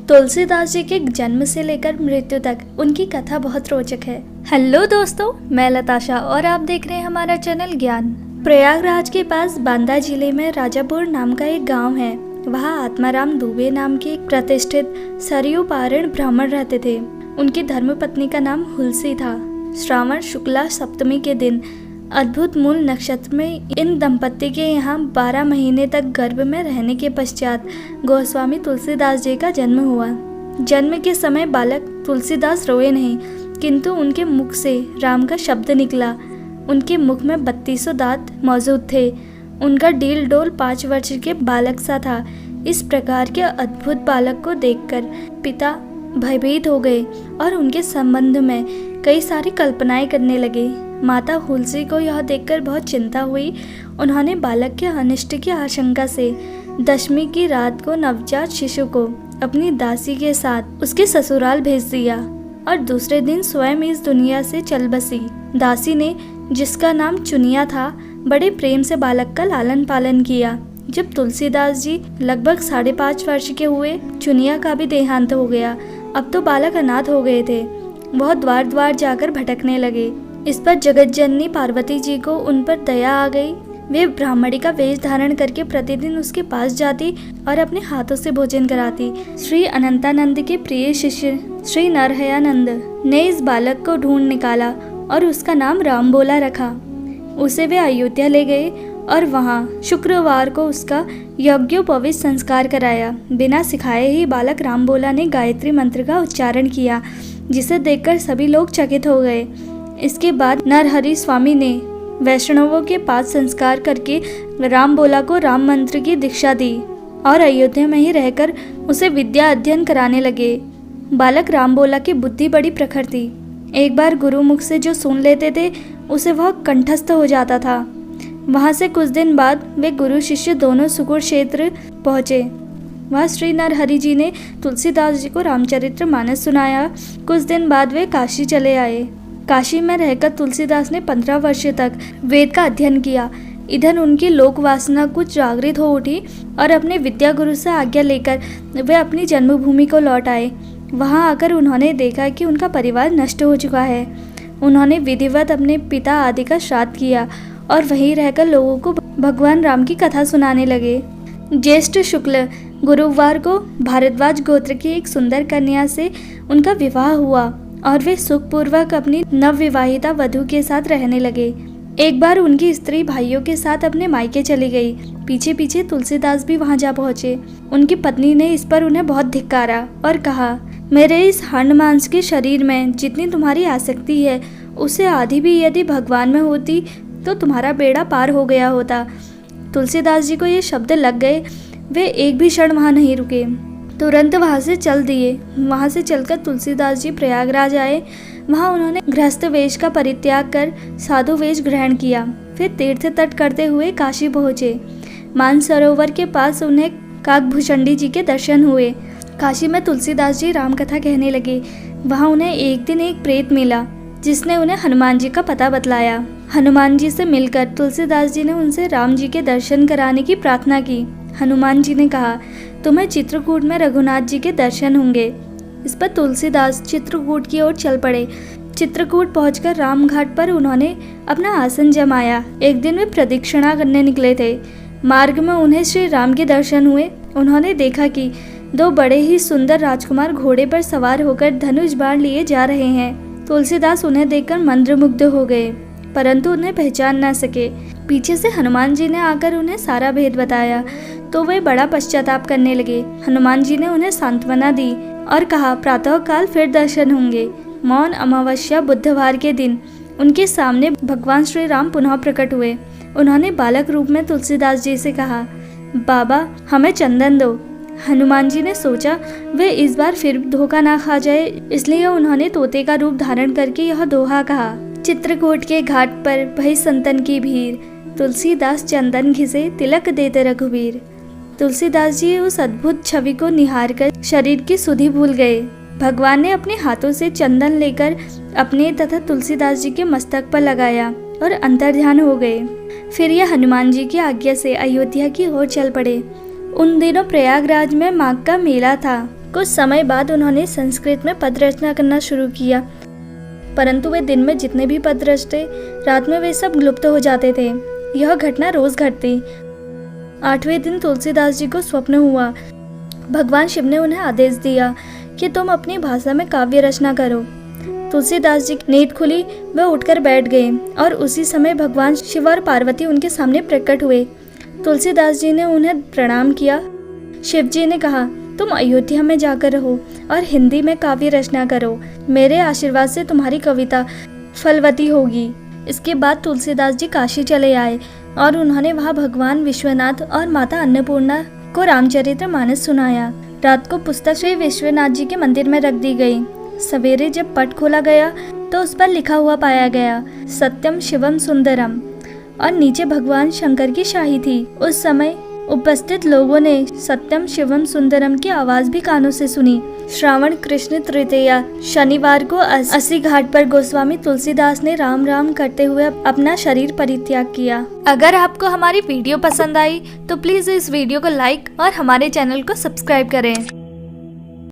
तुलसीदास जी के जन्म से लेकर मृत्यु तक उनकी कथा बहुत रोचक है। हेलो दोस्तों, मैं लताशा और आप देख रहे हैं हमारा चैनल ज्ञान। प्रयागराज के पास बांदा जिले में राजापुर नाम का एक गांव है। वहाँ आत्माराम दुबे नाम के एक प्रतिष्ठित सरयू पारण ब्राह्मण रहते थे। उनकी धर्मपत्नी का नाम हुलसी था। श्रावण शुक्ला सप्तमी के दिन अद्भुत मूल नक्षत्र में इन दंपत्ति के यहाँ 12 महीने तक गर्भ में रहने के पश्चात गोस्वामी तुलसीदास जी का जन्म हुआ। जन्म के समय बालक तुलसीदास रोए नहीं, किंतु उनके मुख से राम का शब्द निकला। उनके मुख में 32 दांत मौजूद थे। उनका डील डोल 5 वर्ष के बालक सा था। इस प्रकार के अद्भुत बालक को देखकर पिता भयभीत हो गए और उनके संबंध में कई सारी कल्पनाएं करने लगे। माता हुलसी को यह देखकर बहुत चिंता हुई। उन्होंने बालक के अनिष्ट की आशंका से दशमी की रात को नवजात शिशु को अपनी दासी के साथ उसके ससुराल भेज दिया और दूसरे दिन स्वयं इस दुनिया से चल बसी। दासी ने, जिसका नाम चुनिया था, बड़े प्रेम से बालक का लालन पालन किया। जब तुलसीदास जी लगभग 5.5 वर्ष के हुए, चुनिया का भी देहांत हो गया। अब तो बालक अनाथ हो गए थे। वह द्वार द्वार जाकर भटकने लगे। इस पर जगत जननी पार्वती जी को उन पर दया आ गई। वे ब्राह्मणी का वेश धारण करके प्रतिदिन उसके पास जाती और अपने हाथों से भोजन कराती। श्री अनंतानंद के प्रिय शिष्य श्री नरहयानंद ने इस बालक को ढूंढ निकाला और उसका नाम रामबोला रखा। उसे वे अयोध्या ले गए और वहाँ शुक्रवार को उसका यज्ञोपवीत संस्कार कराया। बिना सिखाए ही बालक रामबोला ने गायत्री मंत्र का उच्चारण किया, जिसे देखकर सभी लोग चकित हो गए। इसके बाद नरहरि स्वामी ने वैष्णवों के पास संस्कार करके रामबोला को राम मंत्र की दीक्षा दी और अयोध्या में ही रहकर उसे विद्या अध्ययन कराने लगे। बालक रामबोला की बुद्धि बड़ी प्रखर थी। एक बार गुरुमुख से जो सुन लेते थे उसे वह कंठस्थ हो जाता था। वहाँ से कुछ दिन बाद वे गुरु शिष्य दोनों सुकुर क्षेत्र पहुँचे। वहाँ श्री नरहरि जी ने तुलसीदास जी को रामचरित्र मानस सुनाया। कुछ दिन बाद वे काशी चले आए। काशी में रहकर तुलसीदास ने 15 वर्ष तक वेद का अध्ययन किया। इधर उनकी लोक वासना कुछ जागृत हो उठी और अपने विद्या गुरु से आज्ञा लेकर वे अपनी जन्मभूमि को लौट आए। वहाँ आकर उन्होंने देखा कि उनका परिवार नष्ट हो चुका है। उन्होंने विधिवत अपने पिता आदि का श्राद्ध किया और वहीं रहकर लोगों को भगवान राम की कथा सुनाने लगे। ज्येष्ठ शुक्ल गुरुवार को भारद्वाज गोत्र की एक सुंदर कन्या से उनका विवाह हुआ और वे सुखपूर्वक अपनी नवविवाहिता वधू के साथ रहने लगे। एक बार उनकी स्त्री भाइयों के साथ अपने मायके चली गई। पीछे पीछे तुलसीदास भी वहां जा पहुंचे। उनकी पत्नी ने इस पर उन्हें बहुत धिक्कारा और कहा, मेरे इस हाड़ मांस के शरीर में जितनी तुम्हारी आसक्ति है, उससे आधी भी यदि भगवान में होती तो तुम्हारा बेड़ा पार हो गया होता। तुलसीदास जी को ये शब्द लग गए। वे एक भी क्षण वहाँ नहीं रुके, तुरंत वहाँ से चल दिए। वहाँ से चलकर तुलसीदास जी प्रयागराज आए। वहाँ उन्होंने गृहस्थ वेश का परित्याग कर साधु वेश ग्रहण किया। फिर तीर्थ तट करते हुए काशी पहुँचे। मानसरोवर के पास उन्हें काकभूषणी जी के दर्शन हुए। काशी में तुलसीदास जी रामकथा कहने लगे। वहाँ उन्हें एक दिन एक प्रेत मिला, जिसने उन्हें हनुमान जी का पता बतलाया। हनुमान जी से मिलकर तुलसीदास जी ने उनसे राम जी के दर्शन कराने की प्रार्थना की। हनुमान जी ने कहा, तुम्हें चित्रकूट में रघुनाथ जी के दर्शन होंगे। इस पर तुलसीदास चित्रकूट की ओर चल पड़े। चित्रकूट पहुंचकर रामघाट पर उन्होंने अपना आसन जमाया। एक दिन वे प्रदक्षिणा करने निकले थे। मार्ग में उन्हें श्री राम के दर्शन हुए। उन्होंने देखा कि 2 बड़े ही सुंदर राजकुमार घोड़े पर सवार होकर धनुष बाण लिए जा रहे हैं। तुलसीदास उन्हें देखकर मंत्रमुग्ध हो गए, परंतु उन्हें पहचान न सके। पीछे से हनुमान जी ने आकर उन्हें सारा भेद बताया तो वे बड़ा पश्चाताप करने लगे। हनुमान जी ने उन्हें सांत्वना दी और कहा, प्रातः काल फिर दर्शन होंगे। मौन अमावस्या बुधवार के दिन उनके सामने भगवान श्री राम पुनः प्रकट हुए। उन्होंने बालक रूप में तुलसीदास जी से कहा, बाबा हमें चंदन दो। हनुमान जी ने सोचा वे इस बार फिर धोखा ना खा जाए, इसलिए उन्होंने तोते का रूप धारण करके यह दोहा कहा, चित्रकूट के घाट पर भई संतन की भीड़, तुलसीदास चंदन घिसे तिलक देते रघुवीर। तुलसीदास जी उस अद्भुत छवि को निहारकर शरीर की सुधि भूल गए। भगवान ने अपने हाथों से चंदन लेकर अपने तथा तुलसीदास जी के मस्तक पर लगाया और अंतर्ध्यान हो गए। फिर यह हनुमान जी की आज्ञा से अयोध्या की ओर चल पड़े। उन दिनों प्रयागराज में माघ का मेला था। कुछ समय बाद उन्होंने संस्कृत में पद रचना करना शुरू किया, परंतु वे दिन में जितने भी पद रचते, रात में वे सब लुप्त हो जाते थे। यह घटना रोज घटती। 8वें दिन तुलसीदास जी को स्वप्न हुआ। भगवान शिव ने उन्हें आदेश दिया कि तुम अपनी भाषा में काव्य रचना करो। तुलसीदास जी की नींद खुली, वे उठकर बैठ गए और उसी समय भगवान शिव और पार्वती उनके सामने प्रकट हुए। तुलसीदास जी ने उन्हें प्रणाम किया। शिव जी ने कहा, तुम अयोध्या में जाकर रहो और हिंदी में काव्य रचना करो। मेरे आशीर्वाद से तुम्हारी कविता फलवती होगी। इसके बाद तुलसीदास जी काशी चले आए और उन्होंने वहाँ भगवान विश्वनाथ और माता अन्नपूर्णा को रामचरितमानस सुनाया। रात को पुस्तक श्री विश्वनाथ जी के मंदिर में रख दी गई। सवेरे जब पट खोला गया तो उस पर लिखा हुआ पाया गया, सत्यम शिवम सुंदरम, और नीचे भगवान शंकर की शाही थी। उस समय उपस्थित लोगों ने सत्यम शिवम सुंदरम की आवाज भी कानों से सुनी। श्रावण कृष्ण तृतीया शनिवार को अस्सी घाट पर गोस्वामी तुलसीदास ने राम राम करते हुए अपना शरीर परित्याग किया। अगर आपको हमारी वीडियो पसंद आई तो प्लीज इस वीडियो को लाइक और हमारे चैनल को सब्सक्राइब करें।